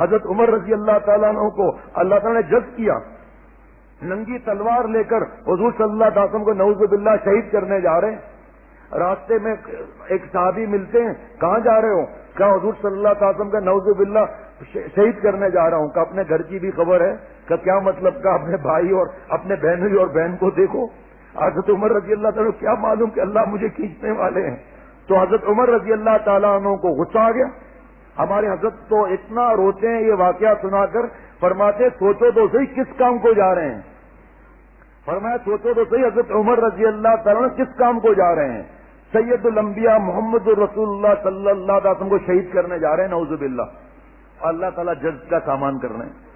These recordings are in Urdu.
حضرت عمر رضی اللہ تعالیٰ عنہ کو اللہ تعالیٰ نے جذب کیا، ننگی تلوار لے کر حضور صلی اللہ علیہ وسلم کو نعوذ باللہ شہید کرنے جا رہے ہیں۔ راستے میں ایک صحابی ملتے ہیں، کہاں جا رہے ہو؟ کہا حضور صلی اللہ علیہ وسلم کا نعوذ باللہ شہید کرنے جا رہا ہوں۔ کہ اپنے گھر کی بھی خبر ہے؟ کہ کیا مطلب؟ کا اپنے بھائی اور اپنے بہنوئی اور بہن کو دیکھو۔ حضرت عمر رضی اللہ تعالیٰ کیا معلوم کہ اللہ مجھے کھینچنے والے ہیں۔ تو حضرت عمر رضی اللہ تعالیٰ عنہ کو غصہ آ گیا۔ ہمارے حضرت تو اتنا روتے ہیں یہ واقعہ سنا کر، فرماتے سوچو تو صحیح کس کام کو جا رہے ہیں۔ فرمایا سوچو تو صحیح حضرت عمر رضی اللہ تعالیٰ عنہ کس کام کو جا رہے ہیں؟ سید الانبیاء محمد الرسول اللہ صلی اللہ علیہ وسلم کو شہید کرنے جا رہے ہیں، نعوذ باللہ۔ اللہ تعالیٰ جذب کا سامان کر رہے ہیں۔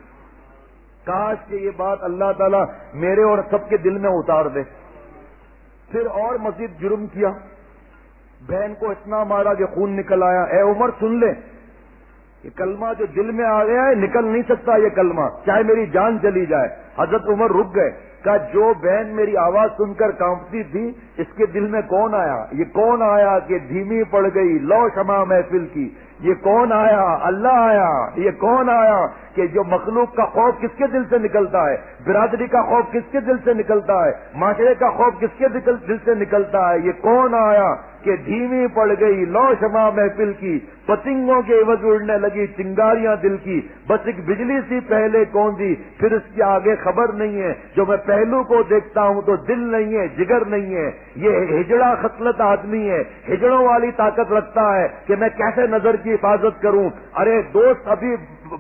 کاش کہ یہ بات اللہ تعالیٰ میرے اور سب کے دل میں اتار دے۔ پھر اور مزید جرم کیا، بہن کو اتنا مارا کہ خون نکل آیا۔ اے عمر سن لے، یہ کلمہ جو دل میں آ گیا ہے نکل نہیں سکتا، یہ کلمہ چاہے میری جان چلی جائے۔ حضرت عمر رک گئے، کہا جو بہن میری آواز سن کر کانپتی تھی اس کے دل میں کون آیا؟ یہ کون آیا کہ دھیمی پڑ گئی لو شمع محفل کی؟ یہ کون آیا؟ اللہ آیا۔ یہ کون آیا کہ جو مخلوق کا خوف کس کے دل سے نکلتا ہے؟ برادری کا خوف کس کے دل سے نکلتا ہے؟ معاشرے کا خوف کس کے دل سے نکلتا ہے؟ یہ کون آیا کہ دھیمی پڑ گئی لو شمع محفل کی، پتنگوں کے عوض اڑنے لگی چنگاریاں دل کی، بس ایک بجلی سی پہلے کون دی پھر اس کے آگے خبر نہیں ہے، جو میں پہلو کو دیکھتا ہوں تو دل نہیں ہے جگر نہیں ہے۔ یہ ہجڑا خصلت آدمی ہے، ہجڑوں والی طاقت رکھتا ہے کہ میں کیسے نظر کی حفاظت کروں۔ ارے دوست ابھی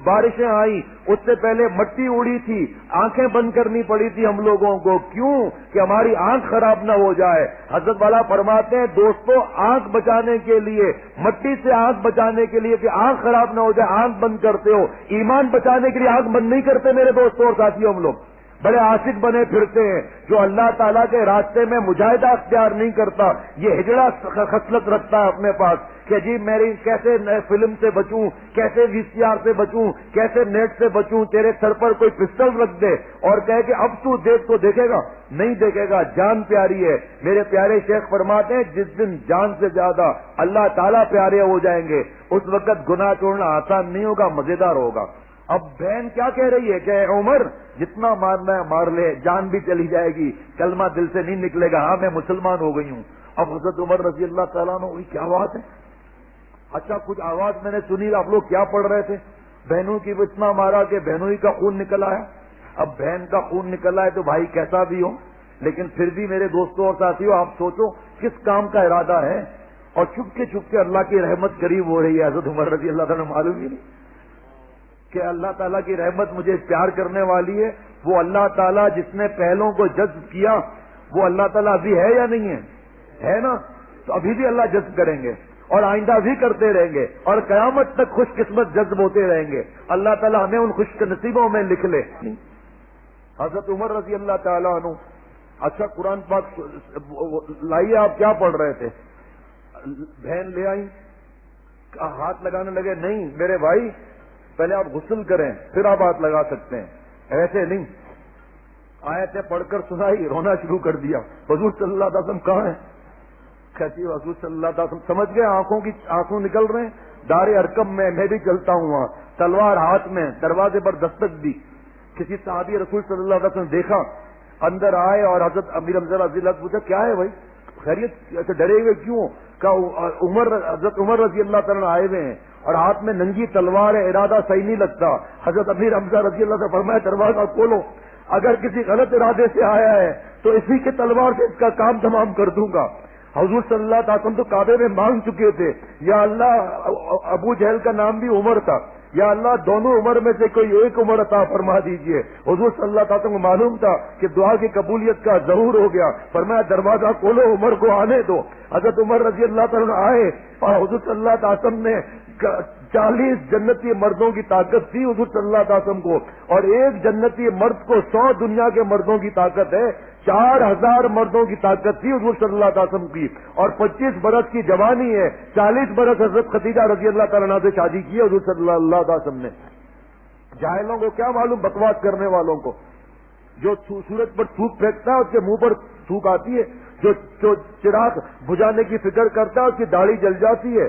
بارشیں آئی، اس سے پہلے مٹی اڑی تھی، آنکھیں بند کرنی پڑی تھی ہم لوگوں کو، کیوں کہ ہماری آنکھ خراب نہ ہو جائے۔ حضرت والا فرماتے ہیں دوستوں آنکھ بچانے کے لیے، مٹی سے آنکھ بچانے کے لیے کہ آنکھ خراب نہ ہو جائے آنکھ بند کرتے ہو، ایمان بچانے کے لیے آنکھ بند نہیں کرتے میرے دوستوں اور ساتھیوں۔ ہم لوگ بڑے عاشق بنے پھرتے ہیں، جو اللہ تعالیٰ کے راستے میں مجاہدہ اختیار نہیں کرتا، یہ ہجڑا خصلت رکھتا ہے اپنے پاس کہ جی میری کیسے فلم سے بچوں، کیسے وی سی آر سے بچوں، کیسے نیٹ سے بچوں۔ تیرے سر پر کوئی پسٹل رکھ دے اور کہے کہ اب تو دیکھ، تو دیکھے گا؟ نہیں دیکھے گا، جان پیاری ہے۔ میرے پیارے شیخ فرماتے ہیں جس دن جان سے زیادہ اللہ تعالیٰ پیارے ہو جائیں گے اس وقت گناہ چھوڑنا آسان نہیں ہوگا، مزیدار ہوگا۔ اب بہن کیا کہہ رہی ہے کہ اے عمر جتنا مارنا ہے مار لے، جان بھی چلی جائے گی، کلمہ دل سے نہیں نکلے گا، ہاں میں مسلمان ہو گئی ہوں۔ اب حضرت عمر رضی اللہ تعالیٰ عنہ ہوئی کیا بات ہے؟ اچھا کچھ آواز میں نے سنی، آپ لوگ کیا پڑھ رہے تھے؟ بہنوں کی وہ اتنا مارا کہ بہنوں ہی کا خون نکل آیا۔ اب بہن کا خون نکل آئے تو بھائی کیسا بھی ہو، لیکن پھر بھی میرے دوستوں اور ساتھیوں آپ سوچو کس کام کا ارادہ ہے، اور چھپ کے اللہ کی رحمت قریب ہو رہی ہے۔ حضرت عمر رضی اللہ تعالیٰ معلوم ہی نہیں کہ اللہ تعالیٰ کی رحمت مجھے پیار کرنے والی ہے۔ وہ اللہ تعالیٰ جس نے پہلوں کو جذب کیا وہ اللہ تعالیٰ ابھی ہے یا نہیں ہے نا؟ تو ابھی بھی اللہ جذب کریں گے اور آئندہ بھی کرتے رہیں گے اور قیامت تک خوش قسمت جذب ہوتے رہیں گے۔ اللہ تعالیٰ ہمیں ان خوش نصیبوں میں لکھ لے۔ حضرت عمر رضی اللہ تعالیٰ عنہ، اچھا قرآن پاک لائیے، آپ کیا پڑھ رہے تھے؟ بہن لے آئی، ہاتھ لگانے لگے، نہیں میرے بھائی پہلے آپ غسل کریں پھر آپ ہاتھ لگا سکتے ہیں، ایسے نہیں۔ آیتیں پڑھ کر سنائی، رونا شروع کر دیا۔ حضور صلی اللہ علیہ وسلم کہاں ہیں؟ کہتی حضور صلی اللہ علیہ وسلم سمجھ گئے آنکھوں نکل رہے ہیں۔ دار ارکم میں بھی چلتا ہوں وہاں، تلوار ہاتھ میں، دروازے پر دستک دی، کسی صحابی رسول صلی اللہ علیہ وسلم دیکھا، اندر آئے اور حضرت امیر حمزہ رضی اللہ پوچھا کیا ہے بھائی خیریت، ایسے ڈرے ہوئے کیوں؟ حضرت عمر رضی اللہ تعالیٰ آئے ہوئے ہیں اور ہاتھ میں ننگی تلوار ہے، ارادہ صحیح نہیں لگتا۔ حضرت امیر حمزہ رضی اللہ سے فرمایا دروازہ کھولو، اگر کسی غلط ارادے سے آیا ہے تو اسی کے تلوار سے اس کا کام تمام کر دوں گا۔ حضور صلی اللہ علیہ وسلم تو کعبے میں مانگ چکے تھے، یا اللہ ابو جہل کا نام بھی عمر تھا، یا اللہ دونوں عمر میں سے کوئی ایک عمر عطا فرما دیجئے۔ حضور صلی اللہ علیہ وسلم کو معلوم تھا کہ دعا کی قبولیت کا ظہور ہو گیا، فرمایا دروازہ کھولو، عمر کو آنے دو۔ حضرت عمر رضی اللہ تعالیٰ آئے اور حضور صلی اللہ علیہ وسلم نے 40 جنتی مردوں کی طاقت تھی حضور صلی اللہ علیہ وسلم کو، اور ایک جنتی مرد کو 100 دنیا کے مردوں کی طاقت ہے۔ 4000 مردوں کی طاقت تھی حضور صلی اللہ علیہ وسلم کی، اور 25 برس کی جوانی ہے۔ 40 برس حضرت خدیجہ رضی اللہ تعالیٰ عنہا سے شادی کی حضور صلی اللہ علیہ وسلم نے۔ جاہلوں کو کیا معلوم، بکواس کرنے والوں کو، جو سورج پر تھوک پھینکتا ہے اس کے منہ پر تھوک آتی ہے، جو چراغ بجھانے کی فکر کرتا ہے اس کی داڑھی جل جاتی ہے،